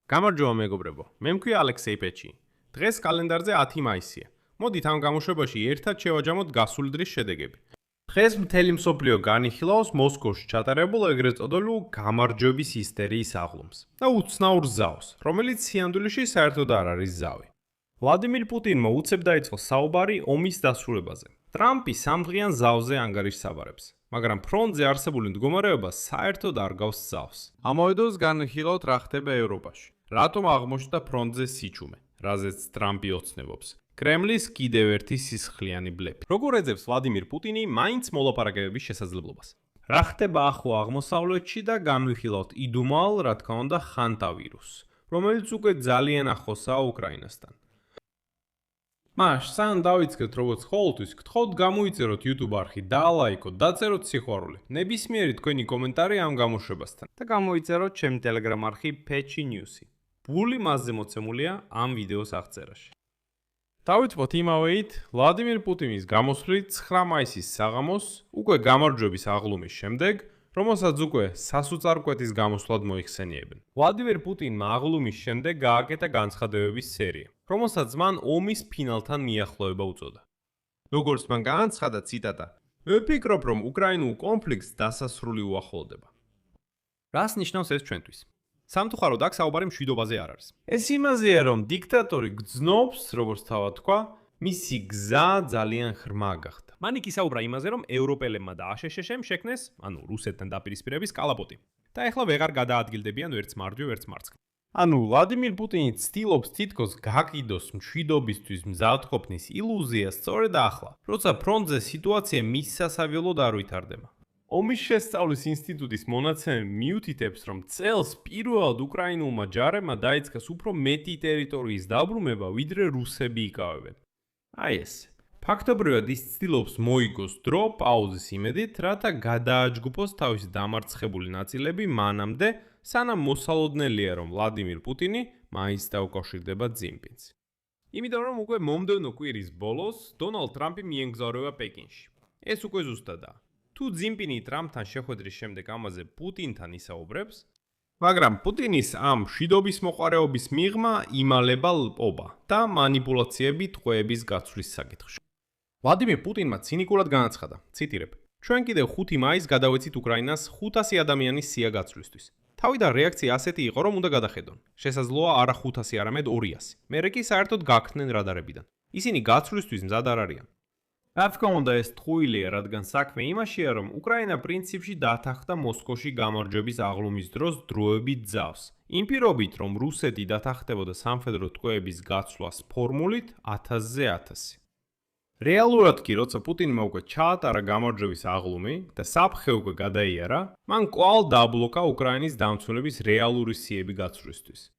გამარჯობა მეგობრებო, მე მქვია ალექსეი პეჩი. დღეს კალენდარზე 10 მაისია. მოდით ამ გამოშვებაში ერთად შევაჯამოთ გასული დღის შედეგები. დღეს მთელი მსოფლიო განიხილავს მოსკოვში ჩატარებულ ეგრეთ წოდებული გამარჯვების ისტერიის აღლუმს და უცნაურ ზავს, რომელიც სიამდვილეში საერთოდ არ არის ზავი. ვლადიმირ პუტინმა უცებ დაიწყო საუბარი ომის დასრულებაზე. ტრამპი სამდღიან ზავზე ანგარიშსაბარებს, მაგრამ ფრონტზე არსებული მდგომარეობა საერთოდ არ გავს ზავს. ამავე დროს განიხილავთ რა ხდება ევროპაში. რატომ აღმოჩნდა ფრონტზე სიჩუმე, რაზეც ტრამპი ოცნებობს. კრემლის კიდევ ერთი სისხლიანი ბლეფი. როგორ ეძებს ვლადიმირ პუტინი მაინც მოლაპარაკებების შესაძლებლობას? რა ხდება ახლო აღმოსავლეთში და განვიხილავთ იდუმალ, რა თქმა უნდა, ხანტავირუსს, რომელიც უკვე ძალიან ახლოსაა უკრაინასთან. მაშ, სანამ დავიწყეთ როგორც ყოველთვის, გთხოვთ გამოიწეროთ YouTube არხი, დაალაიკოთ, დაწეროთ სიყვარული. ნებისმიერი თქვენი კომენტარი ამ გამოშვებასთან და გამოიწეროთ ჩემი Telegram არხი Pechi News-ი. ბული მასზე მოცემულია ამ ვიდეოს აღწერაში. დავიწყოთ იმავეით, ვლადიმირ პუტინის გამოსვლით 9 მაისის საღამოს, უკვე გამარჯვების აღლუმის შემდეგ, რომელსაც უკვე სასუწარკვეთის გამოსვლად მოიხსენიებენ. ვლადიმირ პუტინმა აღლუმის შემდეგ გააკეთა განცხადებების სერია, რომელსაც მან ომის ფინალთან მიახლოება უწოდა. როგორც მან განაცხადა, ციტატა: "მე ვფიქრობ, რომ უკრაინულ კონფლიქტს დასასრული უახლოვდება." რას ნიშნავს ეს ჩვენთვის? სამწუხაროდ აქ საუბარი მშვიდობაზე არ არის. ეს იმაზეა, რომ დიქტატორი გძნობს, როგორც თავად თქვა, მისი გზა ძალიან ღრმა გახდა. მან იქ ისაუბრა იმაზე, რომ ევროპელებმა და აშშ-მ შექმნეს, ანუ რუსეთთან დაპირისპირების კალაპოტი და ეხლა ვეღარ გადაადგილდებიან ვერც მარჯვე, ვერც მარცხნივ. ანუ ვლადიმირ პუტინი ცდილობს თითქოს გაკიდოს მშვიდობისთვის მზადყოფნის ილუზია სწორედ ახლა, როცა ფრონტზე სიტუაცია მის სასაველოდ არ ვითარდება. ომის შესწავლის ინსტიტუტის მონაცემები მიუთითებს, რომ წელს პირველად უკრაინულმა ჯარებმა დაიწყეს უფრო მეტი ტერიტორიის დაბრუნება, ვიდრე რუსები იკავებენ. აი ეს. ფაქტობრივად ის ცდილობს მოიგოს დრო პაუზის იმედით, რათა გადააჯგუფოს თავისი დამარცხებული ნაწილები მანამდე, სანამ მოსალოდნელია, რომ ვლადიმირ პუტინი მაინც დაუკავშირდება ძიმპინს. იმიტომ რომ უკვე მომდევნო კვირის ბოლოს დონალდ ტრამპი მიემგზავრება პეკინში. ეს უკვე ზუსტადაა. თუ ძიმპინი ტრამპთან შეხვედრის შემდეგ ამაზე პუტინთან ისაუბრებს, მაგრამ პუტინის ამ მშვიდობის მოყარეობის მიღმა იმალება ლპობა და მანიპულაციები ტყვეების გაცვლის საკითხში. ვლადიმირ პუტინმა ცინიკურად განაცხადა, ციტირებ: "ჩვენ კიდევ 5 მაისს გადავეცით უკრაინას 500 ადამიანის სია გაცვლისთვის. თავიდან რეაქცია ასეთი იყო, რომ უნდა გადახედონ. შესაძლოა არა 500, არამედ 200. მერე კი საერთოდ გაქრნენ რადარებიდან. ისინი გაცვლისთვის მზად არ არიან." რა თქმა უნდა, ეს ტყუილია, რადგან საქმე იმაშია, რომ უკრაინა პრინციპში დათანხმდა მოსკოვში გამარჯვების აღლუმის დროს დროებით ძავს. იმ პირობით, რომ რუსეთი დათანხმდებოდა სამხედრო ტყვეების გაცვლას ფორმულით 1000-ზე 1000. რეალურად კი, როცა პუტინმა უკვე ჩაატარა გამარჯვების აღლუმი და საფრთხე უკვე გადაიარა, მან კვლავ დაბლოკა უკრაინის დამცველების რეალური სიები გაცვლისთვის.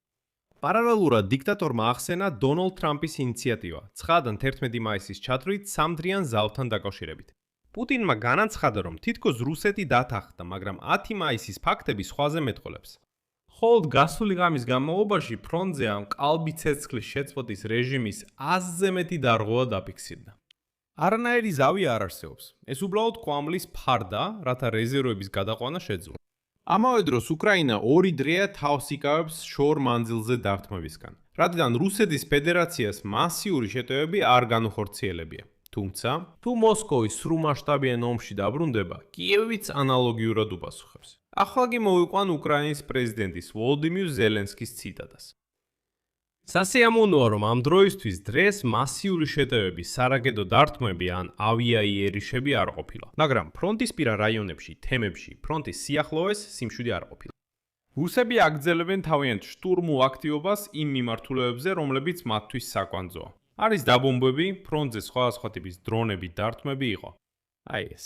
პარალელურად დიქტატორმა ახსენა დონალდ ტრამპის ინიციატივა 9-დან 11 მაისის ჩათვლით სამდღიან ზავთან დაკავშირებით. პუტინმა განაცხადა, რომ თითქოს რუსეთი დათანხმდა, მაგრამ 10 მაისის ფაქტები სხვაზე მეტყოლებს. ხოლო გასული ღამის განმავლობაში ფრონტზე ამ კალბი ცეცხლის შეწყვეტის რეჟიმის 100-ზე მეტი დარღვევა დაფიქსირდა. არანაირი ზავი არ არსებობს. ეს უბრალოდ კვამლის ფარდა, რათა რეზერვების გადაყვანა შეძლო. ამავე დროს უკრაინა 2 დრეა თავს იკავებს შორ მანძილზე დართმევისგან, რადგან რუსეთის ფედერაციას მასიური შეტევები არ განუხორციელებია. თუმცა, თუ მოსკოვის სრულმასშტაბიან ომში დაბრუნდება, კიევიც ანალოგიურად უპასუხებს. ახლა კი მოვიყვან უკრაინის პრეზიდენტის ვოლოდიმირ ზელენსკის ციტატას. სასიამოვნოა, რომ ამ დროისთვის დღეს მასიური შეტევები, სარაკეტო დართმევები ან ავიაიერიშები არ ყოფილა, მაგრამ ფრონტისპირა რაიონებში, თემებში, ფრონტის სიახლოვეს სიმშვიდე არ ყოფილა. რუსები აგრძელებენ თავიანთ შტურმულ აქტივობას იმ მიმართულებებზე, რომლებიც მათთვის საკვანძოა. არის დაბომბვები, ფრონტზე სხვადასხვა ტიპის დრონები, დართმევები იყო. აი ეს.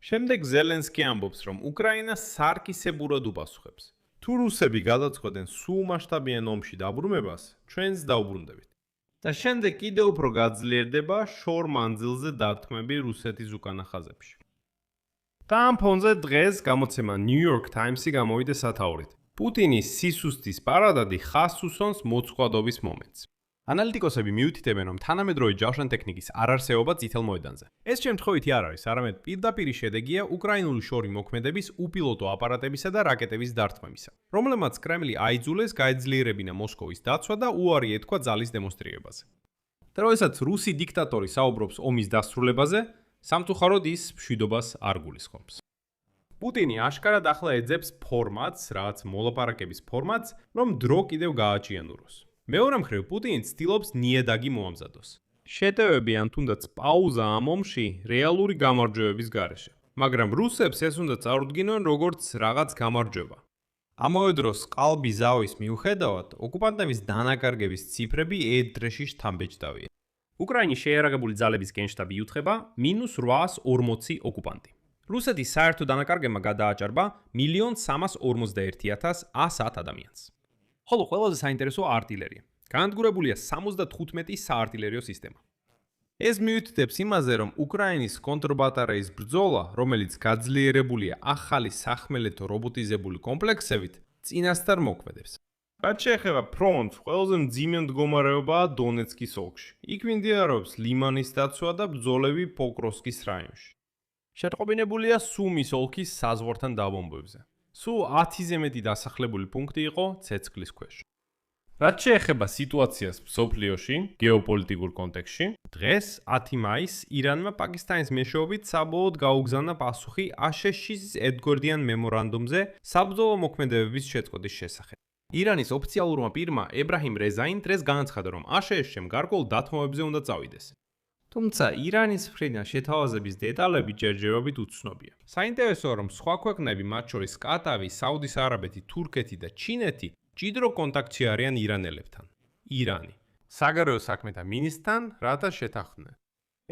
შემდეგ ზელენსკი ამბობს, რომ უკრაინა სარკისებურად უპასუხებს. თუ რუსები გადაწყვეტენ სრულმასშტაბიან ომში დაბრუნებას, ჩვენც დაუბრუნდებით. და შემდეგ კიდევ უფრო გაძლიერდება შორ მანძილზე დართმევები რუსეთის უკანა ხაზებში. და ამ ფონზე დღეს გამოცემა New York Times-ი გამოვიდა სათაურით. პუტინის სისუსტის პარადადი ხას უსვამს მოწყვეტობის მომენტს. ანალიტიკოსები მიუთითებენ, რომ თანამედროვე ჯავშანტექნიკის არარსეობა წითელ მოედანზე. ეს შემთხვევითი არ არის, არამედ პირდაპირი შედეგია უკრაინული შორი მოქმედების უპილოტო აპარატებისა და რაკეტების დარტყმებისა, რომლებმაც კრემლი აიძულეს გაეძლიერებინა მოსკოვის დაცვა და უარი ეთქვა ძალის დემონსტრირებაზე. და როდესაც რუსი დიქტატორი საუბრობს ომის დასრულებაზე, სამწუხაროდ ის მშვიდობას არ გულისხმობს. პუტინი აშკარად ახლა ეძებს ფორმატს, რაც მოლაპარაკების ფორმატს, რომ დრო კიდევ გააჭიანუროს. მეორე მხრივ, პუტინი ცდილობს ნიადაგი მოამზადოს. შეტევები ან თუნდაც პაუზა ამ ომში რეალური გამარჯვებების გარეშე. მაგრამ რუსებს ეს უნდა წარუდგინონ როგორც რაღაც გამარჯვება. ამავე დროს ყალბი ზავის მიუხედავად, ოკუპანტების დანაკარგების ციფრები ედრეში შთამბეჭდავია. უკრაინის შეიარაღებული ძალების გენშტაბი იუთხება -840 ოკუპანტი. რუსეთის საერთო დანაკარგებმა გადააჭარბა 1,341,110 ადამიანს. ხოლო ყველაზე საინტერესოა არტილერია. განადგურებულია 75 საარტილერიო სისტემა. ეს მიუთითებს იმაზე, რომ უკრაინის კონტრბატარეის ბრძოლა, რომელიც გაძლიერებულია ახალი სახმელეთო რობოტიზებული კომპლექსებით, წინასწარ მოქმედებს. რაც შეეხება ფრონტს, ყველაზე მძიმე მდგომარეობაა დონეცკის ოლქში. იქ მიმდინარეობს ლიმანის დაცვა და ბრძოლები პოკროვსკის რაიონში. შეტყობინებულია სუმის ოლქის საზღვართან დაბომბვებზე. სულ 10-ზე მეტი დასახლებული პუნქტი იყო ცეცხლის ქვეშ. რაც შეეხება სიტუაციას მსოფლიოში, გეოპოლიტიკურ კონტექსტში, დღეს 10 მაისს ირანმა პაკისტანის მეშვეობით საბოლოოდ გაუგზავნა პასუხი აშშ-ის ერთგვერდიან მემორანდუმზე საბრძოლო მოქმედებების შეწყვეტის შესახებ. ირანის ოფიციალურმა პირმა ებრაჰიმ რეზაინ დღეს განაცხადა, რომ აშშ-მ გარკვეულ დათმობებზე უნდა წავიდეს. თუმცა ირანის მხრიდან შეთავაზების დეტალები ჯერჯერობით უცნობია. საინტერესოა, რომ სხვა ქვეყნები, მათ შორის კატარი, საუდის არაბეთი, თურქეთი და ჩინეთი, ჭიდრო კონტაქტში არიან ირანელებთან. ირანი საგარეო საქმეთა მინისტრთან რათა შეთანხმდნენ.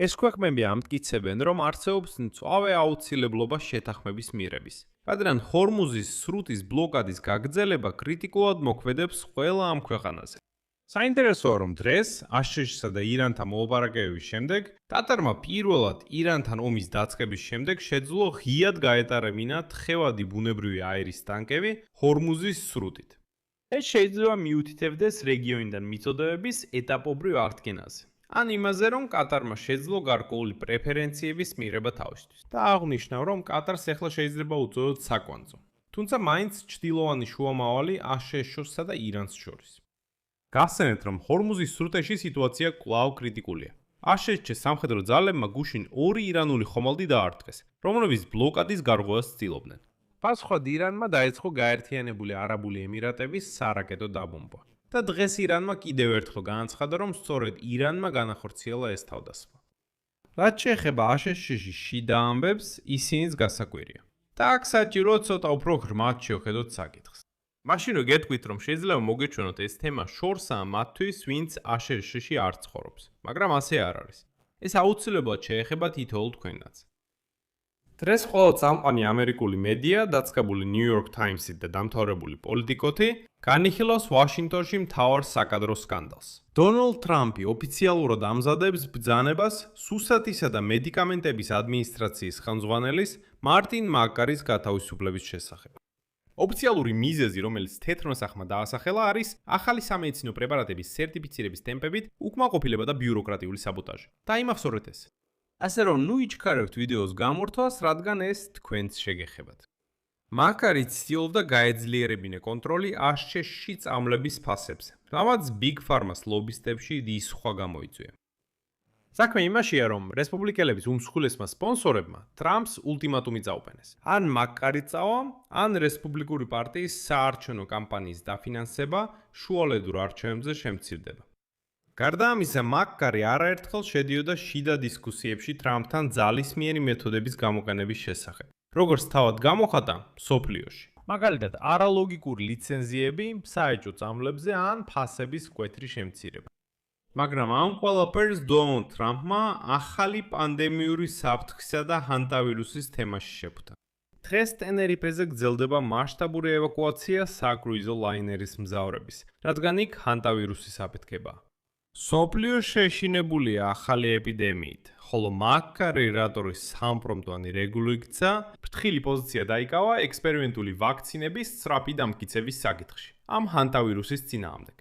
ეს ქვეყნები ამტკიცებენ, რომ არსებობს მწვავე აუცილებლობა შეთანხმების მიღების. რადგან ჰორმუზის სრუტის ბლოკადის გაგრძელება კრიტიკულად მოქმედებს ყველა ამ ქვეყანაზე. საინტერესოა, რომ დღეს აშშ-სა და ირანთან მოლაპარაკებების შემდეგ კატარმა პირველად ირანთან ომის დაწყების შემდეგ შეძლო ღიად გაეტარებინა თხევადი ბუნებრივი აირის ტანკები ჰორმუზის სრუტით. ეს შეიძლება მიუთითებდეს რეგიონიდან მიწოდებების ეტაპობრივ აღდგენაზე. ან იმაზე, რომ კატარმა შეძლო გარკვეული პრეფერენციების მიღება თავისთვის. და აღნიშნა, რომ კატარს ახლა შეიძლება უწოდოთ საკვანძო. თუმცა მაინც ჩრდილოვანი შუამავალი აშშ-სა და ირანს შორის. გასცენეთ, რომ ჰორმუზის სრუტეში სიტუაცია კვლავ კრიტიკულია. აშშ-ის სამხედრო ძალებმა გუშინ 2 ირანული ხომალდი დაარტყეს, რომლებიც ბლოკადის გარღვევას ცდილობდნენ. პასუხად ირანმა დაეწყო გაერთიანებული არაბული ემირატების სარაკეტო დაბომბვა. და დღეს ირანმა კიდევ ერთხელ განაცხადა, რომ სწორედ ირანმა განახორციელა ეს თავდასხმა. რაც შეეხება აშშ-ში შიდა ამბებს, ისინიც გასაკვირია. და აქ საჭიროა ცოტა უფრო ღრმად შევხედოთ საკითხს. მაშინ რო გეტყვით, რომ შეიძლება მოგეჩვენოთ ეს თემა შორსაა მათთვის, ვინც აშშ-ში არ ცხოვრობს, მაგრამ ასე არ არის. ეს აუცილებლად შეეხება თითოეულ თქვენაც. დღეს ყველა წამყვანი ამერიკული მედია, დაწყებული New York Times-ით და დამთავრებული პოლიტიკოთი, განიხილავს ვაშინგტონში მთავარ საკადრო სკანდალს. დონალდ ტრამპი ოფიციალურად ამზადებს ბრძანებას სუსათისა და მედიკამენტების ადმინისტრაციის ხელმძღვანელის მარტინ მაკარის გათავისუფლების შესახებ. ოფიციალური მიზეზი, რომელიც თეთრ მოსახმა დაასახელა, არის ახალი სამედიცინო პრეპარატების სერტიფიცირების ტემპებით უკმაყოფილება და ბიუროკრატიული საბოტაჟი. და იმახსოვრეთ ეს. ასე რომ, ნუ იჩქარებთ ვიდეოს გამორთვას, რადგან ეს თქვენც შეგეხებათ. მაკარი ცდილობდა გაეძლიერებინა კონტროლი აშშ-ში წამლების ფასებზე, რამაც Big Pharma-ს ლობისტებში ის სხვა გამოიწვია. საქმე იმაშია, რომ რესპუბლიკელების უმსხვილესმა სპონსორებმა ტრამპს ულტიმატუმი წაუყენეს. ან მაკარი წავა, ან რესპუბლიკური პარტიის საარჩევნო კამპანიის დაფინანსება შუალედურ არჩევნებზე შემცირდება. გარდა ამისა, მაკარი არაერთხელ შედიოდა შიდა დისკუსიებში ტრამპთან ძალისმიერი მეთოდების გამოყენების შესახებ. როგორც თავად გამოხატა, მსოფლიოში. მაგალითად, არალოგიკური ლიცენზიები საეჭვო წამლებზე ან ფასების მკვეთრი შემცირება. მაგრამ ამ ყველაფერს დონალდ ტრამპმა ახალი პანდემიური საფრთხისა და ჰანტავირუსის თემაში შეფუთა. დღეს ტენერიფეზე გრძელდება მასშტაბური ევაკუაცია საკრუიზო ლაინერის მგზავრების, რადგან იქ ჰანტავირუსის აფეთქებაა. მსოფლიო შეშინებულია ახალი ეპიდემიით, ხოლო მაკარი რატორის სამპრომტვანი რეგული იქცა, ფრთხილი პოზიცია დაიკავა ექსპერიმენტული ვაქცინების სწრაფი დამტკიცების საკითხში, ამ ჰანტავირუსის წინააღმდეგ.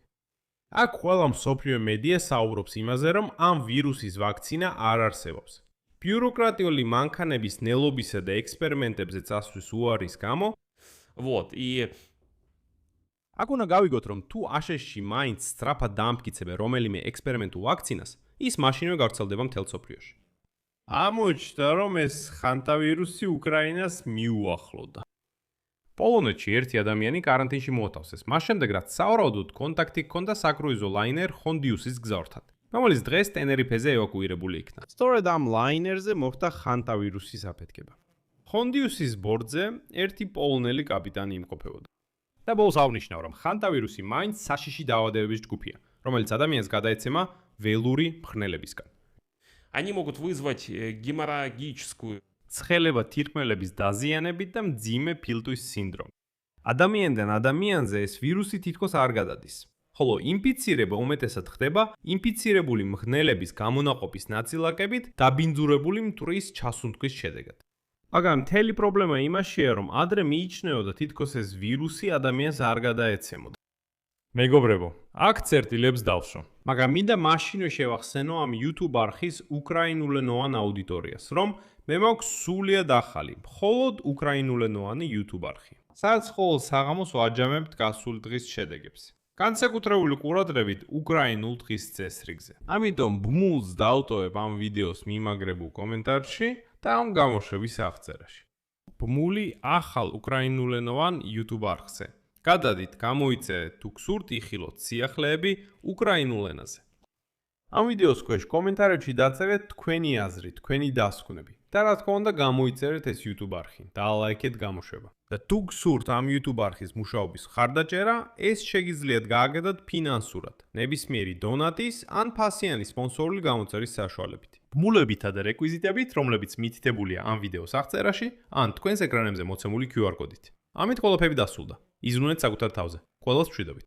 აქ ყველა მსოფლიო მედია საუბრობს იმაზე, რომ ამ ვირუსის ვაქცინა არ არსებობს. ბიუროკრატიული მანქანების ნელობისა და ექსპერიმენტებზე წასვლის უარის გამო, აქ უნდა გავიგოთ, რომ თუ აშშ-ში მაინც სწრაფად დაამტკიცებენ რომელიმე ექსპერიმენტულ ვაქცინას, ის მაშინვე გავრცელდება მთელ მსოფლიოში. ამოჩნდა, რომ ეს ხანტავირუსი უკრაინას მიუახლოვდა. პოლონეთში ერთი ადამიანი კარანტინში მოათავსეს, მას შემდეგ რაც სავარაუდოდ კონტაქტი ჰქონდა საკრუიზო ლაინერ ხონდიუსის გზავრთან, რომელიც დღეს ტენერიფეზე ევაკუირებული იქნა. სწორედ ამ ლაინერზე მოხდა ხანტავირუსის აფეთქება. ხონდიუსის ბორტზე ერთი პოლონელი კაპიტანი იმყოფებოდა. და ბოლოს აღნიშნა, რომ ხანტავირუსი მაინც საშიში დაავადებების ჯგუფია, რომელიც ადამიანს გადაეცემა ველური მხნელებისგან. Они могут вызвать геморрагическую ცხელება თირკმელების დაზიანებით და მძიმე ფილტვის სინდრომი. ადამიანიდან ადამიანზე ეს ვირუსი თითქოს არ გადადის. ხოლო ინფიცირება უმეტესად ხდება ინფიცირებული მხნელების გამონაყოფის ნაწილაკებით დაბინძურებული მტვრის ჩასუნთქვის შედეგად. მაგრამ მთელი პრობლემა იმაშია, რომ ადრე მიიჩნეოდა თითქოს ეს ვირუსი ადამიანს არ გადაეცემოდა. მეგობრებო, აქ წერტილებს დავშო. მაგრამ მინდა მაშინვე შევახსენო ამ YouTube არხის უკრაინულენოვან აუდიტორიას, რომ მე მაქვს სულიად ახალი, მხოლოდ უკრაინულენოვანი YouTube არხი. სადაც ყოველ საღამოს ვაჯამებთ გასული დღის შედეგებს. განსაკუთრებული ყურადღებით უკრაინულ დღის წესრიგზე. ამიტომ ბმულს დავტოვებ ამ ვიდეოს მიმაგრებულ კომენტარში და ამ გამოშვების აღწერაში. ბმული ახალ უკრაინულენოვან YouTube არხზე. გადადით, გამოიწერეთ თუ გსურთ იხილოთ სიახლეები უკრაინულ ენაზე. ამ ვიდეოს ქვეშ კომენტარებში დაწერეთ თქვენი აზრი, თქვენი დასკვნები და რა თქმა უნდა გამოიწერეთ ეს YouTube არხი და ლაიქეთ გამოშვება. და თუ გსურთ ამ YouTube არხის მუშაობის მხარდაჭერა, ეს შეგიძლიათ გააკეთოთ ფინანსურად, ნებისმიერი დონატის ან ფასიანი სპონსორული გამოწერის საშუალებით. ბმულებითა და რეკვიზიტებით, რომლებიც მითითებულია ამ ვიდეოს აღწერაში, ან თქვენს ეკრანებზე მოცემული QR კოდით. ამით ყველაფერი დასრულდა. იზრუნეთ საკუთარ თავზე. ყველას მშვიდობით.